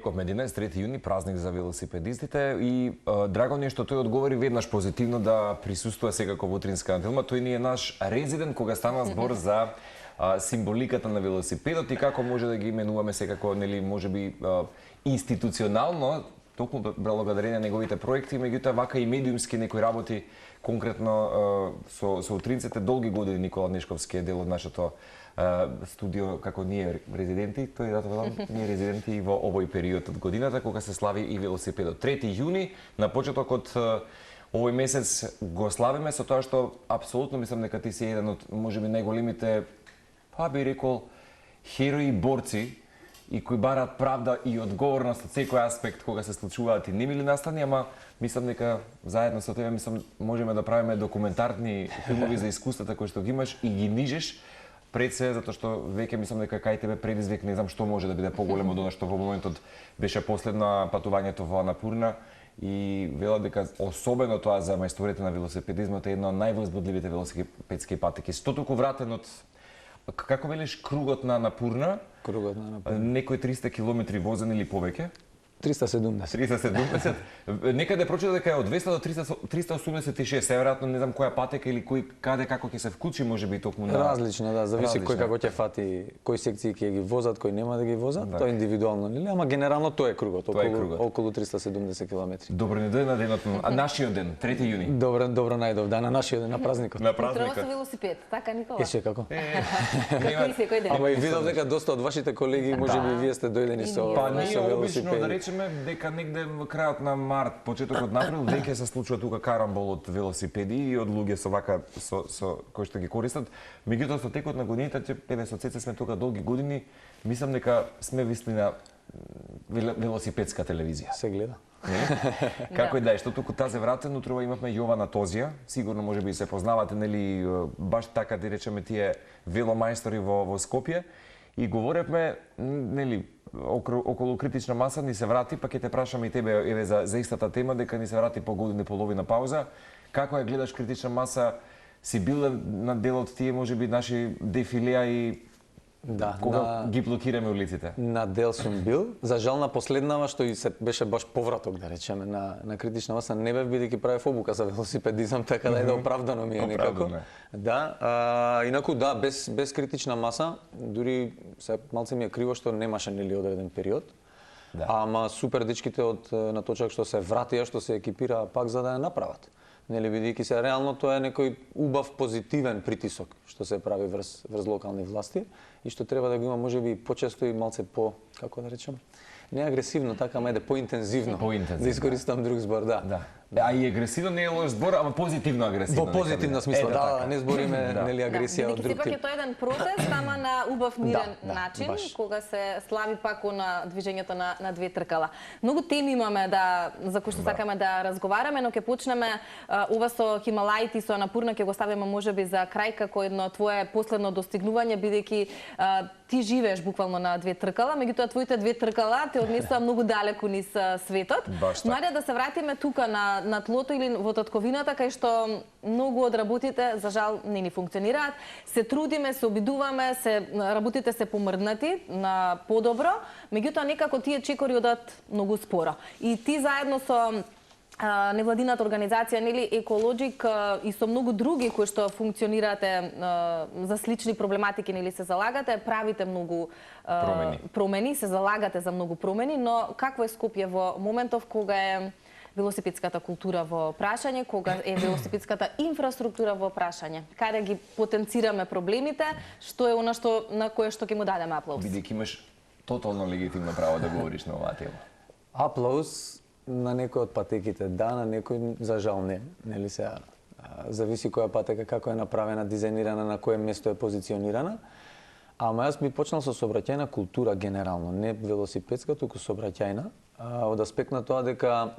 рековме 11 јуни, празник за велосипедистите и драго ни е што тој одговори веднаш позитивно да присуствува секако во утринска антилма. Тој ни е наш резидент кога стана збор за символиката на велосипедот и како може да ги именуваме секако, нели, можеби институционално, токму благодарение на неговите проекти, меѓутоа вака и медиумски некои работи, конкретно со утринците. Долги години Никола Нешковски е дел од нашето студио, како ние резиденти, тој ние резиденти и во овој период од годината кога се слави и велосипедот. 3 јуни на почеток од овој месец го славиме со тоа што апсолутно мислам дека ти си еден од можеби најголемите, па би рекол, херои борци и кои бараат правда и одговорност од секој аспект кога се случуваат и немили настани, ама мислам дека заедно со тебе можеме да правиме документарни филмови за искуствата кои што ги имаш и ги нижеш пред се, затоа што веќе мислам дека кај тебе предизвик не знам што може да биде поголемо од она што во моментот беше последно патувањето во Анапурна и велат дека особено тоа за мајсторите на велосипедизмот е една од највозбудливите велосипедски патеки. Стотолку вратен од, како велиш, кругот на Анапурна, некој 300 километри возен или повеќе? 370. Некаде прочитав дека е од 200 до 386, веројатно не знам која патека или кој каде како ќе се вклучи, можеби токму на различно, да, зависи кој како ќе фати, кои секции ќе ги возат, кои нема да ги возат, тоа е индивидуално, нели? Ама генерално тоа е кругот, околу 370 километри. Добро ни дојде на денот, а нашиот ден, 3 јуни. Добро најдов, да, на нашиот ден, на празникот. На празникот. Треба со велосипед, така Никола? Еше како? Како и секој ден. Ама и видов дека доста од вашите колеги можеби вие сте дојдени со велосипед. Да речеме дека негде во крајот на март, почетокот на април, веќе се случува тука карамбол од велосипеди и од луѓе со вака со кои што ги користат. Меѓутоа со текот на годините, еве со Цеце сме тука долги години, мислам дека сме висли на велосипедска телевизија. Се гледа. Како и да е, што туку тази врата нутрува имавме Јована Тозија, сигурно можеби се познавате, нели, баш така да речеме тие веломајстори во Скопје и говоревме, нели, околу критична маса ни се врати, па ќе те прашаме и тебе еве за истата тема, дека ни се врати по година и половина пауза. Како ја гледаш критична маса? Си бил на дел од тие можеби наши дефилеа и кога ги блокираме улиците? На дел сум бил. За жал на последнава што и се беше баш повраток, да речеме, на критична маса, не бев бидејќи правев обука за велосипедизам, така да е оправдано ми е некако. Да, инаку да, без критична маса, дури се малце ми е криво што немаше нели одреден период. Ама супер дечките од на точак што се вратија, што се екипираа пак за да ја направат. Нели, бидејќи се реално тоа е некој убав позитивен притисок што се прави врз локални власти и што треба да го има можеби почесто и малце по, како да речем, не агресивно, така мајде поинтензивно. Да искористам друг збор, да. А и агресивно не е лош збор, ама позитивно агресивно. Во позитивна смисла, да, не збориме нели агресија од друг тип. Сепак е тоа еден протест, ама на убав мирен начин, кога се слави пак на движењето на две тркала. Многу теми имаме за кои што сакаме да разговараме, но ќе почнеме ова со Хималаите и со Анапурна, ќе го ставиме можеби за крај како едно твое последно достигнување, бидејќи ти живееш буквално на две тркала, меѓутоа твоите две тркала те однесува многу далеку низ светот. Но ајде да се вратиме тука на тлото или во татковината, кај што многу од работите, за жал, не ни функционираат. Се трудиме, се обидуваме, работите се помрднати на подобро, меѓутоа некако тие чекори одат многу споро. И ти заедно со невладината организација, нели, Еколоджик и со многу други кои што функционирате за слични проблематики, нели, се залагате, правите многу промени, се залагате за многу промени, но какво е Скопје во моментов кога е велосипедската култура во прашање, кога е велосипедската инфраструктура во прашање? Каде ги потенцираме проблемите? Што е она на кое што ќе му дадеме аплауз? Бидејќи имаш тотално легитимно право да говориш на оваа тема. Аплауз на некој од патеките, да, на некој за жал не. Нели се зависи која патека како е направена, дизајнирана, на кое место е позиционирана. Ама јас би почнал со сообраќајна култура генерално, не велосипедска, туку сообраќајна, од аспект на тоа дека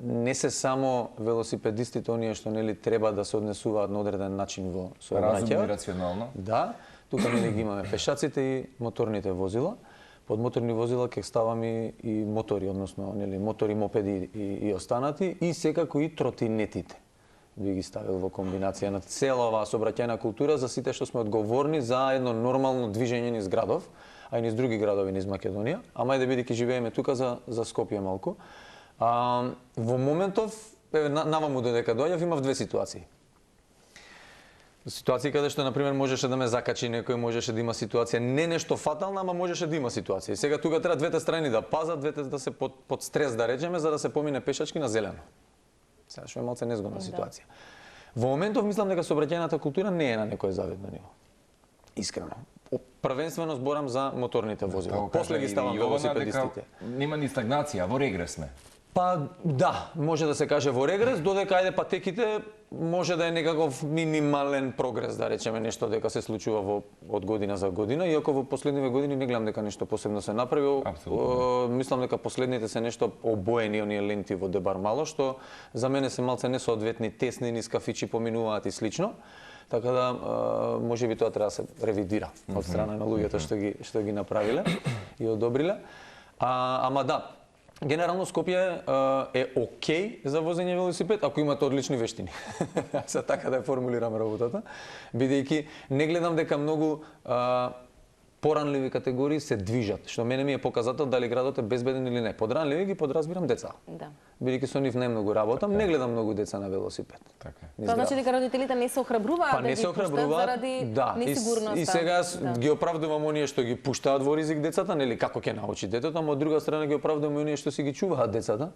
не се само велосипедистите оние што нели треба да се однесуваат на одреден начин во сообраќајот. Разумно и рационално. Да, тука нели ги имаме пешаците и моторните возила. Под моторни возила ќе ставаме и мотори, односно нели мотори, мопеди и останати и секако и тротинетите. Би ги ставил во комбинација на цела оваа сообраќајна култура за сите што сме одговорни за едно нормално движење низ градов, а и низ други градови низ Македонија, ама ајде бидејќи живееме тука за Скопје малку. Во моментов, наваму додека доаѓав, имав две ситуации. Ситуации каде што, например, можеше да ме закачи некој, можеше да има ситуација, не нешто фатална, ама можеше да има ситуација. И сега тука треба двете страни да пазат, двете да се под стрес, да речеме, за да се помине пешачки на зелено. Сега што е малце незгодна ситуација. Во моментов мислам дека сообраќајната култура не е на некој завидно ниво. Искрено. Првенствено зборам за моторните возила. После ги ставам велосипедистите. Нема ни стагнација, во регрес сме. Па да, може да се каже во регрес, додека ајде патеките може да е некаков минимален прогрес, да речеме, нешто дека се случува од година за година, иако во последниве години не гледам дека нешто посебно се направи. Мислам дека последните се нешто обоени оние ленти во Дебар мало, што за мене се малце несоодветни, тесни, низ кафичи поминуваат и слично. Така да можеби тоа треба да се ревидира од страна на луѓето што ги направиле и одобриле. Ама да, генерално Скопје е окей за возење велосипед ако имате одлични вештини. За така да ја формулирам работата, бидејќи не гледам дека многу поранливи категории се движат, што мене ми е показател дали градот е безбеден или не. Подранливи ги подразбирам деца. Да. Бидејќи со нив најмногу работам, не гледам многу деца на велосипед. Така. Тоа значи дека родителите не се охрабруваат да ги пуштат заради несигурноста. И сега ги оправдувам оние што ги пуштаат во ризик децата, нели како ќе научи детето, ама од друга страна ги оправдувам оние што си ги чуваат децата.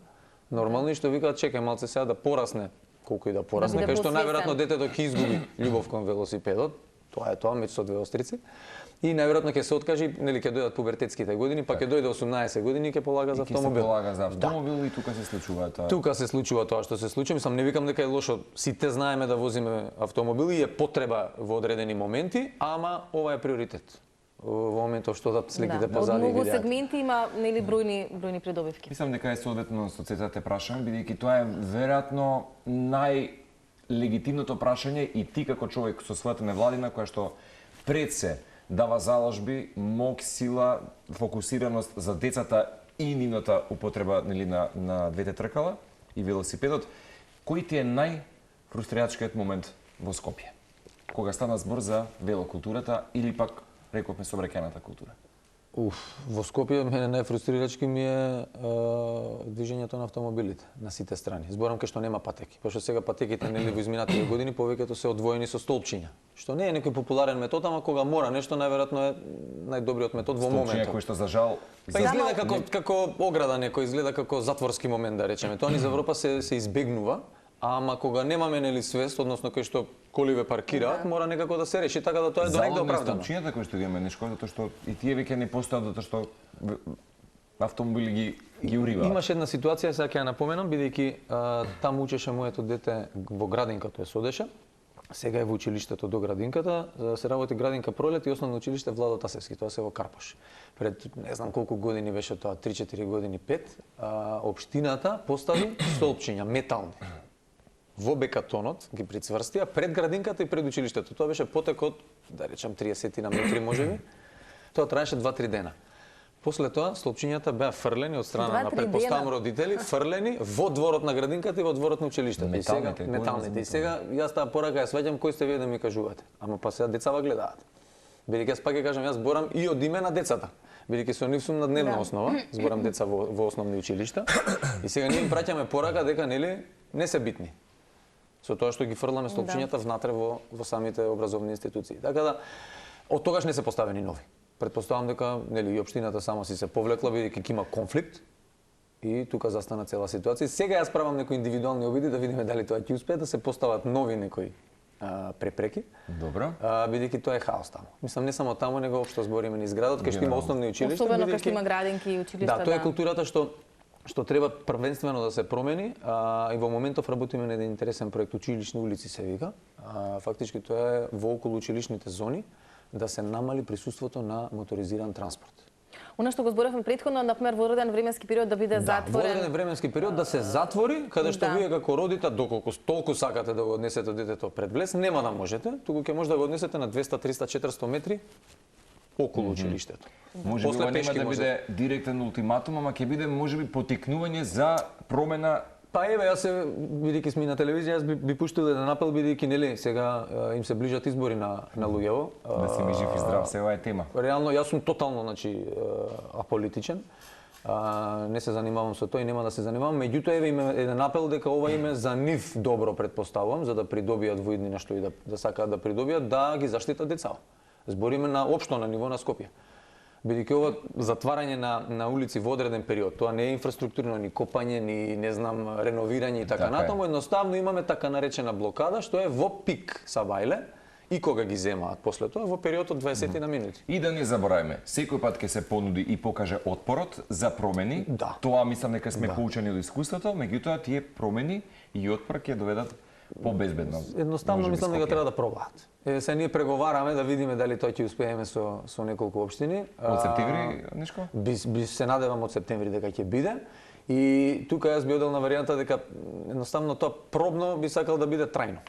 Нормално и што викаат чекај малце сега да порасне, колку и да порасне, кај што најверојатно детето ќе изгуби љубов кон велосипедот. Тоа е тоа, меч со две острици. И најверојатно ќе се откажи, нели ќе дојдат пубертетските години, па ќе дојде 18 години и ќе полага за автомобил. Ќе се полага за автомобил и тука се случува тоа. Тука се случува тоа што се случи. Мислам, не викам дека е лошо. Сите знаеме да возиме автомобил и е потреба во одредени моменти, ама ова е приоритет. Во моментов што да сликите позади видеа. Од многу сегменти има нели бројни придобивки. Мислам дека е соодветно со цета те прашувам, бидејќи тоа е веројатно најлегитимното прашање и ти како човек со својата невладина која што пред се дава заложби, мок, сила, фокусираност за децата и нивната употреба нели на двете тркала и велосипедот. Кој ти е најфрустрирачкиот момент во Скопје? Кога стана збор за велокултурата или пак рековме сообраќајната култура? Во Скопје мене најфрустрирачки ми е движењето на автомобилите на сите страни. Зборам кај што нема патеки, пошто сега патеките нели во изминатите години повеќето се одвоени со столпчиња, што не е некој популарен метод, ама кога мора нешто најверојатно е најдобриот метод во моментот. Столпчиња кои што за жал изгледа како ограда некој, изгледа како затворски момент да речеме. Тоа низ Европа се избегнува. Ама кога немаме нели свест, односно кој што коливе паркираат, мора некако да се реши, така да тоа е донекаде оправдано. Столпчињата кои што ги имаме нешко, затоа што и тие веќе не постојат, затоа што автомобили ги уриваат. Имаше една ситуација, сега ќе ја напоменам, бидејќи таму учеше моето дете во градинка, тоа се одеше. Сега е во училиштето до градинката, се работи градинка Пролет и основно училиште Владо Тасевски, тоа се во Карпош. Пред не знам колку години беше тоа, 3-4 години, 5, општината постави столпчиња метални. Во бекатонот ги прицврстија пред градинката и пред училиштето. Тоа беше потек од, да речем, 30 на метри можеби. Тоа траеше 2-3 дена. После тоа столпчињата беа фрлени од страна на претпоставам родители, фрлени во дворот на градинката и во дворот на училиштето. Металните. И сега јас таа порака ја сваќам, кој сте вие да ми кажувате. Ама па сега децава гледаат. Бидејќи јас пак ќе кажам, јас зборам и од име на децата. Бидејќи со нив сум на дневна основа, зборам деца во основни училишта. И сега ние им праќаме порака дека нели не се битни. Со тоа што ги фрламе столпчињата внатре во самите образовни институции. Така да од тогаш не се поставени нови. Претпоставам дека нели и општината сама си се повлекла бидејќи ќе има конфликт и тука застана цела ситуација. Сега јас правам некои индивидуални обиди да видиме дали тоа ќе успее да се постават нови некои препреки. Добро. Бидејќи тоа е хаос таму. Мислам не само таму, него општо збориме низ градот, кај што има основни училишта, особено кај што има градинки и училишта. Да, тоа е културата што треба првенствено да се промени, и во моментов работиме на еден интересен проект училишни улици се вика. Фактички тоа е во околу училишните зони да се намали присуството на моторизиран транспорт. Она што го зборевме претходно, например во роден временски период да биде затворен. Во роден временски период да се затвори, каде што вие како родител доколку толку сакате да го однесете детето пред влез, нема да можете, туку ќе може да го однесете на 200, 300, 400 метри околу училиштето. Може би нема да биде директен ултиматум, ама ќе биде можеби поттикнување за промена Па еве, јас бидејќи сме на телевизија, јас би пуштил еден апел, бидејќи нели сега им се ближат избори на луѓево. Да си ми жив и здрав, се ова е тема. Реално јас сум тотално, значи, аполитичен. Не се занимавам со тоа и нема да се занимавам, меѓутоа еве има еден апел дека ова име за нив добро предпоставувам, за да придобијат во иднина што и да сакаат да придобијат, да ги заштитат децата. Збориме на општо на ниво на Скопје. Бидејќи ова затварање на улици во одреден период, тоа не е инфраструктурно ни копање, ни не знам реновирање и така натаму, едноставно имаме така наречена блокада што е во пик сабајле и кога ги земаат после тоа во период од 20 на минути. И да не забораваме, секој пат ќе се понуди и покаже отпорот за промени. Да. Тоа мислам дека сме поучени од искуството, меѓутоа тие промени и отпор ќе доведат побезбедно. Едноставно мислам дека треба да пробаат. Се ние преговараме да видиме дали тоа ќе успееме со неколку општини. Од септември нешко? Би се надевам од септември дека ќе биде. И тука јас би одел на варијанта дека едноставно тоа пробно би сакал да биде трајно.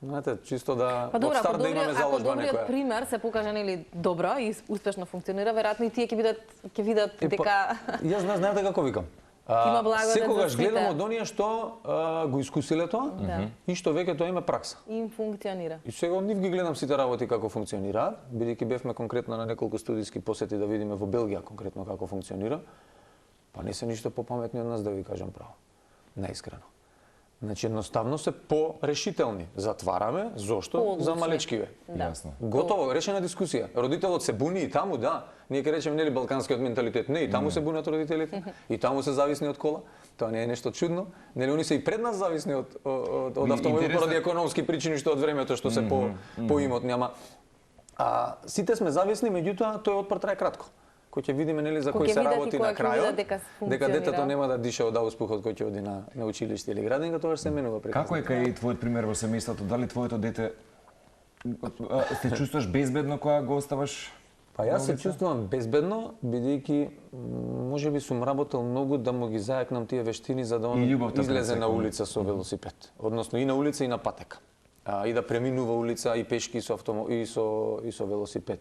Знаете, чисто да од старт да имаме заложба некоја. Ако добриот пример се покаже нели добро и успешно функционира, веројатно и тие ќе видат дека Јас знаете како викам. Има благодат за секогаш сите. гледам од оние што го искусиле тоа и што веќе тоа има пракса. Им функционира. И сега од нив ги гледам сите работи како функционираат, бидејќи бевме конкретно на неколку студиски посети да видиме во Белгија конкретно како функционира. Па не се ништо попаметни од нас, да ви кажам право. Наискрено. Значи едноставно се порешителни. Затвараме, зошто? За малечкиве. Јасно. Готово, решена дискусија. Родителот се буни и таму, да. Ние ќе речеме нели балканскиот менталитет, не, и таму се бунат родителите, и таму се зависни од кола. Тоа не е нешто чудно. Нели они се и пред нас зависни од автомобил поради економски причини што од времето што се поимот нема. Сите сме зависни, меѓутоа тој отпор трае кратко. Кој ќе видиме нели за кој се работи на крајот, дека детето нема да диша од ауспухот кој ќе оди на училиште или градинка, тоа се менува прекрасно. Како е кај твојот пример во семејството? Дали твоето дете се чувствуваш безбедно кога го оставаш? Па јас се чувствувам безбедно, бидејќи можеби сум работел многу да му ги зајакнам тие вештини за да он излезе на улица со велосипед, односно и на улица и на патека. И да преминува улица и пешки и со велосипед.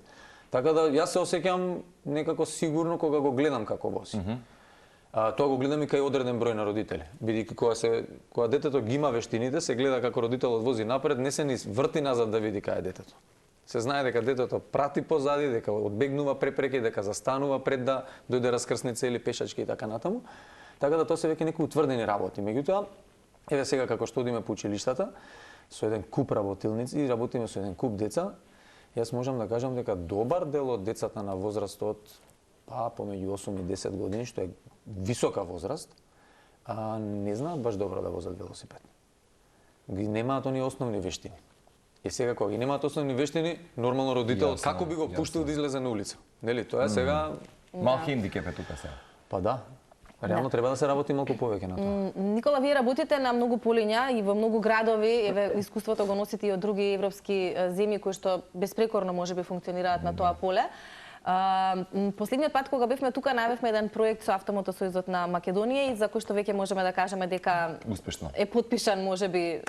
Така да јас се осеќам некако сигурно кога го гледам како вози. Тоа го гледам и кај одреден број на родители. Бидејќи кога детето ги има вештините, се гледа како родителот вози напред, не се ни врти назад да види кај е детето. Се знае дека детето прати позади, дека одбегнува препреки, дека застанува пред да дојде раскрсница или пешачки и така натаму. Така да тоа се веќе некои утврдени работи. Меѓутоа, еве сега како што одиме по училиштата, со еден куп работилници и работиме со еден куп деца, јас можам да кажам дека добар дел од децата на возраст од помеѓу 8 и 10 години, што е висока возраст, не знаат баш добро да возат велосипед. Ги немаат оние основни вештини. И сега кога ги немаат основни вештини, нормално родителот како би го пуштил да излезе на улица? Нели, тоа е сега мал хендикеп е тука сега. Па да. Реално треба да се работи малку повеќе на тоа. Никола, вие работите на многу полиња и во многу градови, еве искуството го носите и од други европски земји кои што безпрекорно можеби функционираат на тоа поле. Последниот пат кога бевме тука најавивме еден проект со Автомотосојузот на Македонија и за кој што веќе можеме да кажеме дека успешно е потпишан можеби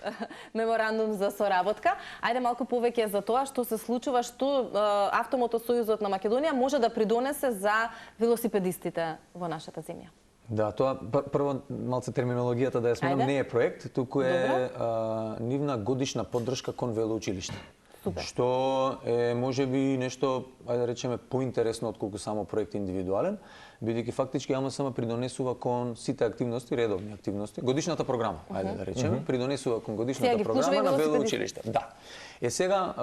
меморандум за соработка. Ајде малку повеќе за тоа што се случува, што Автомотосојузот на Македонија може да придонесе за велосипедистите во нашата земја. Да, тоа прво малце терминологијата да ја сменам, не е проект, туку е нивна годишна поддршка кон велоучилиште. Супер. Што е можеби нешто, ајде да речеме, поинтересно отколку само проект индивидуален, бидејќи фактички АМСМ придонесува кон сите активности, редовни активности, годишната програма, ајде да речеме, придонесува кон годишната програма на велоучилиште. Да. Сега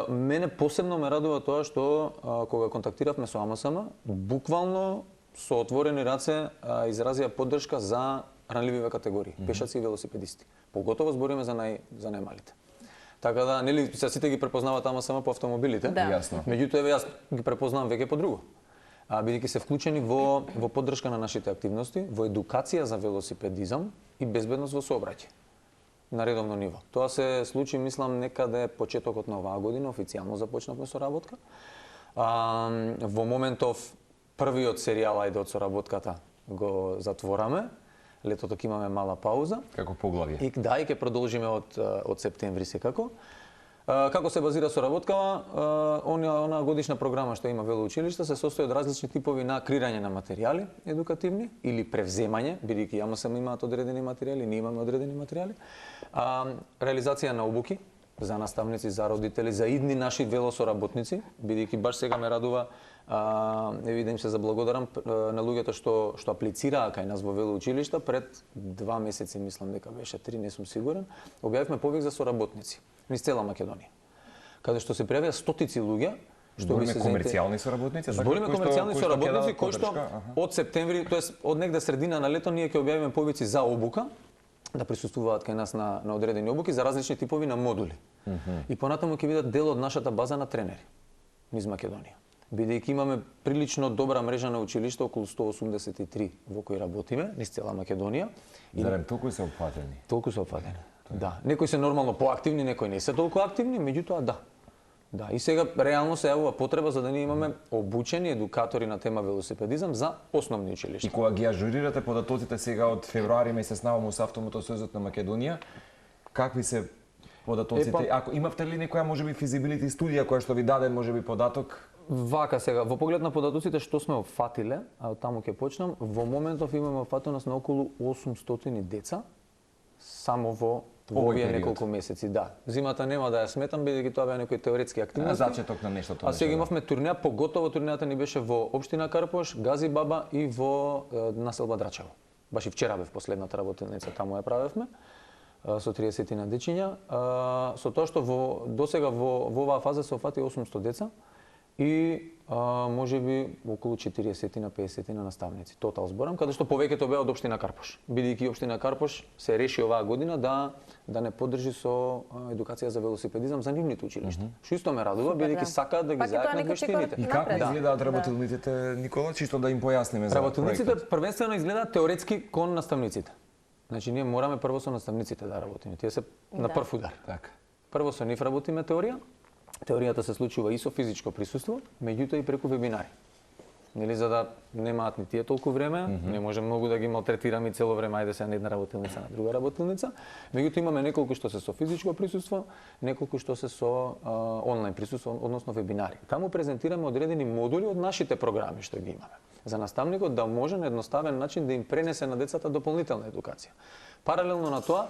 мене посебно ме радува тоа што кога контактиравме со АМСМ, буквално со отворени раце изразија поддршка за ранлививе категории, пешаци и велосипедисти. Поготово збориме за најмалите. Така да, нели, сите ги препознаваат АМСМ по автомобилите, Јасно. Меѓутоа, еве јас ги препознавам веќе по друго. Бидејќи се вклучени во поддршка на нашите активности, во едукација за велосипедизам и безбедност во сообраќај на редовно ниво. Тоа се случи, мислам, некаде почетокот на оваа година, официјално започнавме соработка. Во моментов првиот серијал од соработката го затвораме. Летото ќе имаме мала пауза. Како поглавје. И ќе продолжиме од септември секако. Како се базира соработкава? Она годишна програма што има велоучилиште се состои од различни типови на креирање на материјали едукативни или превземање, бидејќи ЈАМСМ имаат одредени материјали, ние имаме одредени материјали. Реализација на обуки за наставници, за родители, за идни наши велосоработници, бидејќи баш сега ме радува да им се заблагодарам на луѓето што аплицираа кај нас во велоучилишта пред 2 месеци, мислам дека беше 3, не сум сигурен, објавивме повик за соработници низ цела Македонија. Каде што се пријавија стотици луѓе, што би се комерцијални соработници, збориме комерцијални соработници кои што од септември, тоест од негде средина на лето ние ќе објавиме повици за обука да присуствуваат кај нас на одредени обуки за различни типови на модули. И понатаму ќе бидат дел од нашата база на тренери низ Македонија. Бидејќи имаме прилично добра мрежа на училишта, околу 183 во кои работиме низ цела Македонија. Зарем толку се опфатени? Толку се опфатени. Да, некои се нормално поактивни, некои не се толку активни, меѓутоа да. Да, и сега реално се јавува потреба за да ние имаме обучени едукатори на тема велосипедизам за основни училишта. И кога ги ажурирате податоците сега од февруари месец наваму со Автомотосојузот на Македонија, какви се податоците? Ако имавте ли некоја можеби физибилити студија која што ви даде можеби податок? Вака сега, во поглед на податоците што сме опфатиле, а од таму ќе почнам, во моментов имаме опфатеност на околу 800 деца само во овие неколку месеци, да. Зимата нема да ја сметам, бидејќи тоа беа некои теоретски активности. Зачеток на нештото. А сега имавме турнеја, поготово турнејата ни беше во општина Карпош, Гази Баба и во населба Драчево. Баш и вчера бев последната работилница, таму ја правевме со 30 на дечиња. Со тоа што досега во оваа фаза се опфати 800 деца и можеби околу 40 на 50 на наставници. Тотал зборам, каде што повеќето беа од општина Карпош. Бидејќи општина Карпош се реши оваа година да не поддржи со едукација за велосипедизам за нивните училишта. Што исто ме радува, бидејќи сакаат да ги зајакнат вештините. И како изгледаат работилниците, Никола, чисто да им појасниме за работилниците првенствено изгледаат теоретски кон наставниците. Значи ние мораме прво со наставниците да работиме. Тие се на прв удар. Така. Прво со нив работиме теорија. Теоријата се случува и со физичко присуство, меѓутоа и преку вебинари. Нели, за да немаат ни тие толку време, не може многу да ги малтретираме цело време, ајде се на една работилница на друга работилница. Меѓутоа имаме неколку што се со физичко присуство, неколку што се со онлайн присуство, односно вебинари. Таму презентираме одредени модули од нашите програми што ги имаме. За наставникот да може на едноставен начин да им пренесе на децата дополнителна едукација. Паралелно на тоа,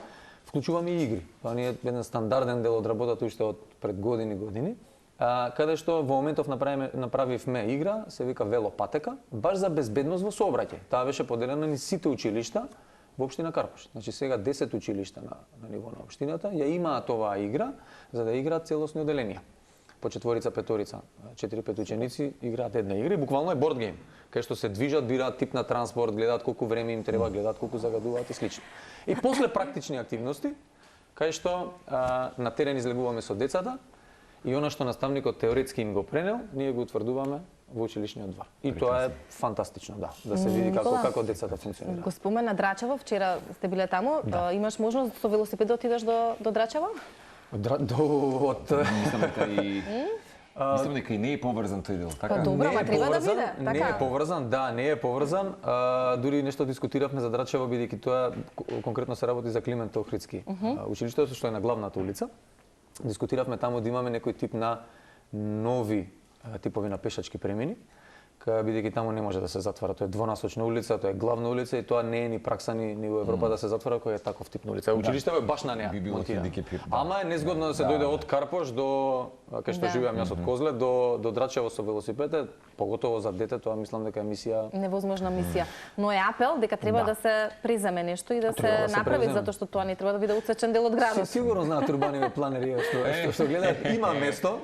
вклучуваме и игри. Тоа ни е еден стандарден дел од работата уште од пред години, каде што во моментов направивме игра, се вика велопатека, баш за безбедност во сообраќај. Таа беше поделена низ сите училишта во општина Карпош. Значи сега 10 училишта на ниво на општината ја имаат оваа игра за да играат целосни оделенија. По четворица, петорица, 4-5 ученици играат една игра и буквално е борд гейм, кај што се движат, бираат тип на транспорт, гледаат колку време им треба, гледаат колку загадуваат и слично. И после практични активности, кај што на терен излегуваме со децата и она што наставникот теоретски им го пренел, ние го утврдуваме во училишниот двор. И тоа е фантастично, да се види како децата функционираат. Го спомена Драчево, вчера сте биле таму, имаш можност со велосипед да отидеш до Драчево? Мислам дека и не е поврзан тој дел, така? Па добро, ама треба да биде, така? Не е поврзан, да, не е поврзан. Дури нешто дискутиравме за Драчево, бидејќи тоа конкретно се работи за Климент Охридски. Училиштето што е на главната улица. Дискутиравме таму да имаме некој тип на нови типови на пешачки премини, бидејќи таму не може да се затвара. Тоа е двонасочна улица, тоа е главна улица и тоа не е ни пракса ни во Европа да се затвара кој е таков тип на улица. Училиштето е баш на неа. Ама е незгодно да се дојде од Карпош до кај што живеам јас од Козле до Драчево со велосипед, поготово за дете, тоа мислам дека е мисија невозможна мисија. Но е апел дека треба да се преземе нешто и да се направи затоа што тоа не треба да биде отсечен дел од градот. Сигурно знаат урбаниве планери што гледаат, има место.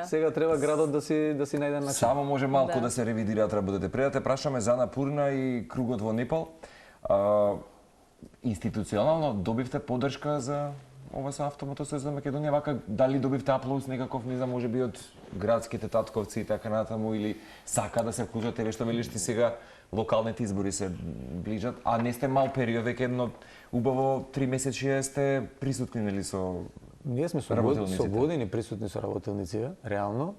Сега треба градот да си најде начин. Само може малку да се ревидираат работите. Пред да те прашаме за Анапурна и кругот во Непал, институционално добивте поддршка за ова со Автомотосојуз за Македонија, вака дали добивте аплауз некаков, не знам, можеби од градските татковци и така натаму, или сака да се вклучат, еве што велиш ти сега, локалните избори се ближат, а не сте мал период, веќе едно убаво 3 месечи сте присутни, нели, со ние сме со години присутни со работилниците, реално.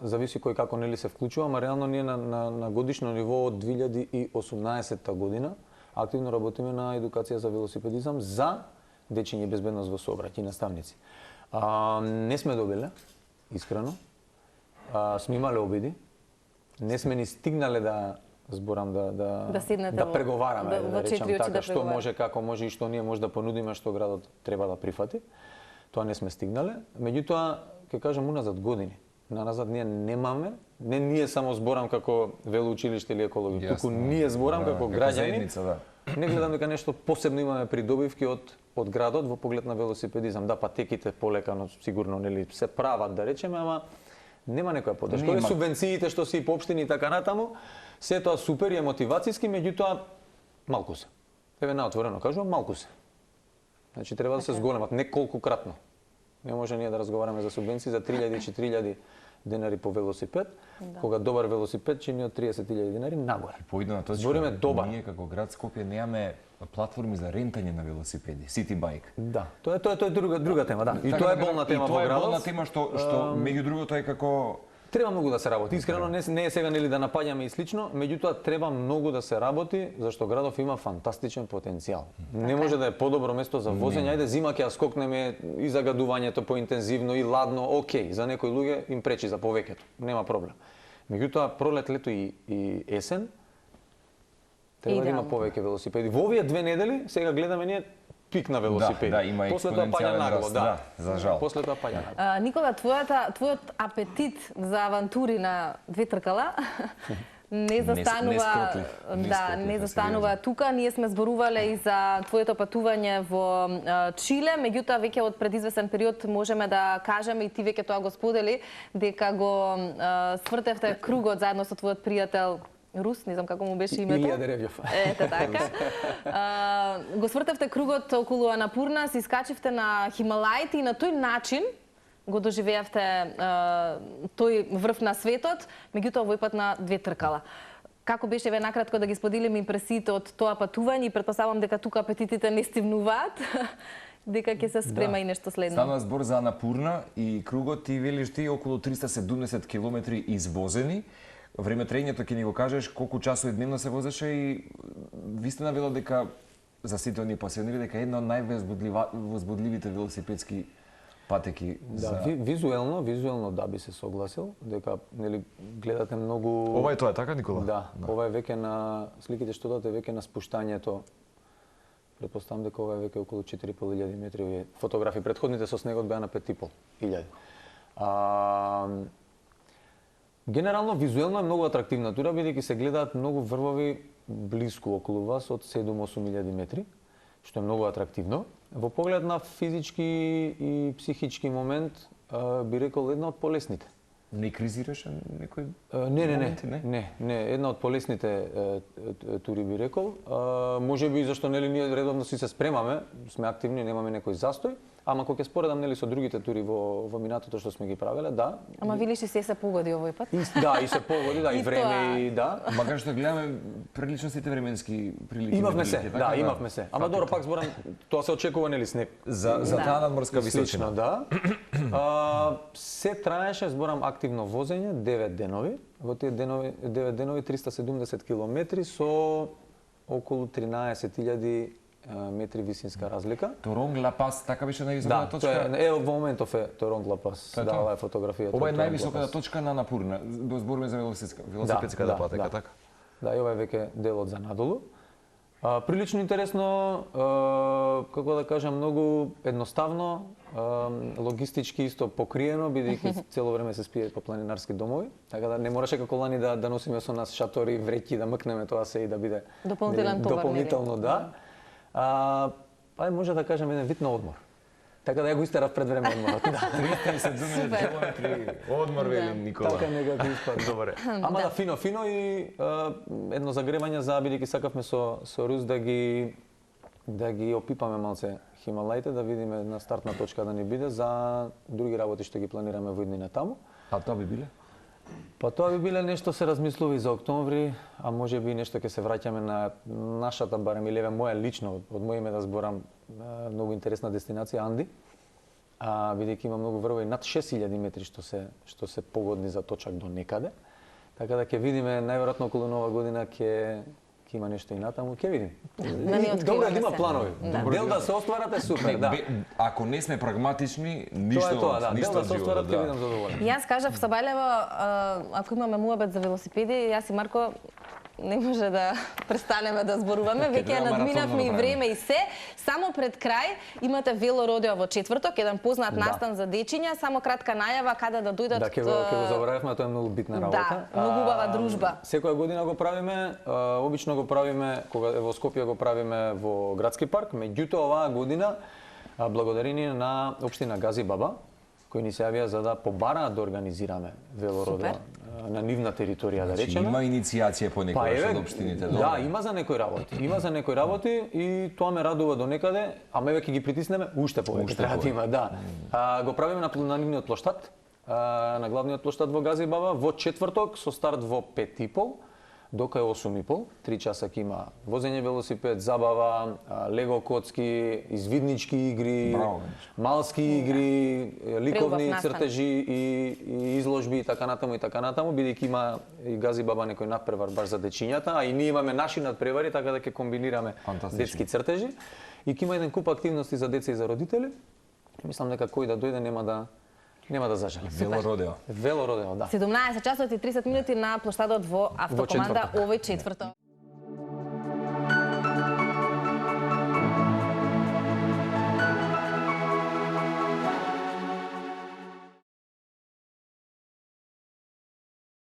Зависи кој како нели се вклучува, ама реално ние на годишно ниво од 2018 година активно работиме на едукација за велосипедизам за дечиња и безбедност во сообраќај и наставници. Не сме добиле, искрено. Сме имале обиди. Не сме ни стигнале да зборам да преговараме, да речам така, што може, како може и што ние може да понудиме, што градот треба да прифати. Тоа не сме стигнале. Меѓутоа, ќе кажам, уназад години. Наназад ние немаме, не ние само зборам како велоучилиште или екологија, туку ние зборам како граѓани. Не гледам дека нешто посебно имаме придобивки од градот во поглед на велосипедизам. Да, патеките полекано сигурно нели се прават, да речеме, ама нема некоја поддршка. Или субвенциите што се и по општини и така натаму, се тоа супер и мотивацијски, меѓутоа малку се. Еве наотворено кажувам, малку се. Значи треба да се зголемат неколкократно. Не може ние да разговараме за субвенции за 3000-4000 денари по велосипед, кога добар велосипед чини од 30.000 денари нагоре. Поидно на тоа, збориме добар. Ние како град Скопје немаме платформи за рентање на велосипеди, City Bike. Да, тоа е друга тема, да. И тоа е болна тема во градот. И тоа е болна тема што меѓу другото е како треба многу да се работи. Искрено не е сега нели да напаѓаме и слично, меѓутоа треба многу да се работи зашто градов има фантастичен потенцијал. Не може да е подобро место за возење. Ајде зима ќе ја скокнеме и загадувањето поинтензивно и ладно, окей, за некои луѓе им пречи за повеќето. Нема проблем. Меѓутоа пролет, лето и есен треба да има повеќе велосипеди. Во овие 2 недели сега гледаме ние пик на велосипеди. Да, има после тоа паѓа нагло, да. За жал. После тоа паѓа нагло. Никола, твојот апетит за авантури на 2 тркала не застанува тука. Ние сме зборувале и за твоето патување во Чиле, меѓутоа веќе од предизвестен период можеме да кажеме и ти веќе тоа го сподели дека го свртевте кругот заедно со твојот пријател Рус, не знам како му беше името. Илија Деревјов. Ете така. Го свртевте кругот околу Анапурна, се искачивте на Хималаите и на тој начин го доживеавте тој врв на светот, меѓутоа овој пат на 2 тркала. Како беше ве накратко да ги споделиме импресиите од тоа патување и претпоставам дека тука апетитите не стивнуваат, дека ќе се спрема и нешто следно. Стана збор за Анапурна и кругот ти велиш ти околу 370 километри извозени. Време трењето ќе ни го кажеш колку часови дневно се возеше и вистина вело дека за сите оние пасионери дека една од највозбудливите велосипедски патеки. Да, визуелно да би се согласил дека нели гледате многу. Ова е тоа, така Никола? Да, ова е веќе на сликите што дадете веќе на спуштањето. Претпоставам дека ова е веќе околу 4.500 метри овие фотографии. Претходните со снегот беа на 5.500. Генерално, визуелно е многу атрактивна тура, бидејќи се гледаат многу врвови блиску околу вас од 7-8.000 метри, што е многу атрактивно. Во поглед на физички и психички момент, би рекол една од полесните. Не кризираше некој Не, една од полесните тури би рекол. Можеби зашто нели ние редовно си се спремаме, сме активни, немаме некој застој. Ама кога ќе споредам нели со другите тури во минатото што сме ги правеле, да. Ама велиш се погоди овој пат? Да, и се погоди, да, и време и да. Макар што гледаме прилично сите временски прилики. Имавме се, да, имавме се. Ама добро, пак зборам, тоа се очекува нели снег. За таа надморска височина. Да. Се траеше, зборам, активно возење 9 денови. Во тие 9 денови 370 километри со околу 13.000 метри висинска разлика. Торонг Ла Пас, така беше највисоката точка? Да, во моментов е Торонг Ла Пас. Да, ова е фотографијата. Ова е највисоката точка на Анапурна. Зборуваме за велосипедската патека, така? Да, и ова е веќе делот за надолу. Прилично интересно, како да кажам, многу едноставно, логистички исто покриено, бидејќи цело време се спие по планинарски домови, така да не мораше како лани да носиме со нас шатори, вреќи, да мкнеме тоа се и да биде дополнително, да. Може да кажем еден вид на одмор. Така да ја го истерав пред време одморот. 370 километри одмор, вели Никола. Така некако испад. Добре. Ама да, фино и едно загревање за, бидејќи сакавме со Рус да ги опипаме малце Хималаите, да видиме на стартна точка да ни биде за други работи што ги планираме во иднина таму. А тоа би биле? Па тоа би биле нешто се размислува и за октомври, а може би нешто ќе се враќаме на нашата, барем или моја лично, од моје име да зборам, многу интересна дестинација Анди. Бидејќи има многу врвови над 6.000 метри што се погодни за точак до некаде. Така да ќе видиме најверојатно околу нова година ќе ќе има нешто и натаму, ќе видим. не Добро е да има се. планови. Дел да се остварат е супер, да. Ако не сме прагматични, ништо Тоа е тоа, да. Дел да од се остварат, животот, ќе бидам задоволен. Јас кажав со Бајлево, ако имаме муабет за велосипеди, јас и Марко не може да престанеме да зборуваме, веќе ја надминавме и време и се. Само пред крај имате велородео во четврток, еден познат настан за дечиња, само кратка најава каде да дојдат. Да, ќе го заборавивме, тоа е многу битна работа. Да, многу убава дружба. Секоја година го правиме, обично го правиме кога во Скопје го правиме во градски парк, меѓутоа оваа година благодарение на општина Гази Баба, кои ни се јавија за да побараат да организираме велородео на нивна територија, да речеме. Има иницијација по некоја од општините, да, има за некои работи. Има за некои работи и тоа ме радува до некаде, ама еве ќе ги притиснеме уште повеќе треба да има, да. Го правиме на нивниот плоштад, на главниот плоштад во Гази Баба во четврток со старт во 5:30. Дока е 8:30, 3 часа ќе има возење велосипед, забава, лего коцки, извиднички игри, малски игри, ликовни цртежи и изложби и така натаму, бидејќи има и Гази Баба некој надпревар баш за дечињата, а и ние имаме наши надпревари, така да ќе комбинираме детски цртежи и ќе има еден куп активности за деца и за родители. Мислам дека кој да дојде нема да зажали. Велородео. Велородео, да. 17 часот и 30 минути на плоштадот во Автокоманда овој четврток.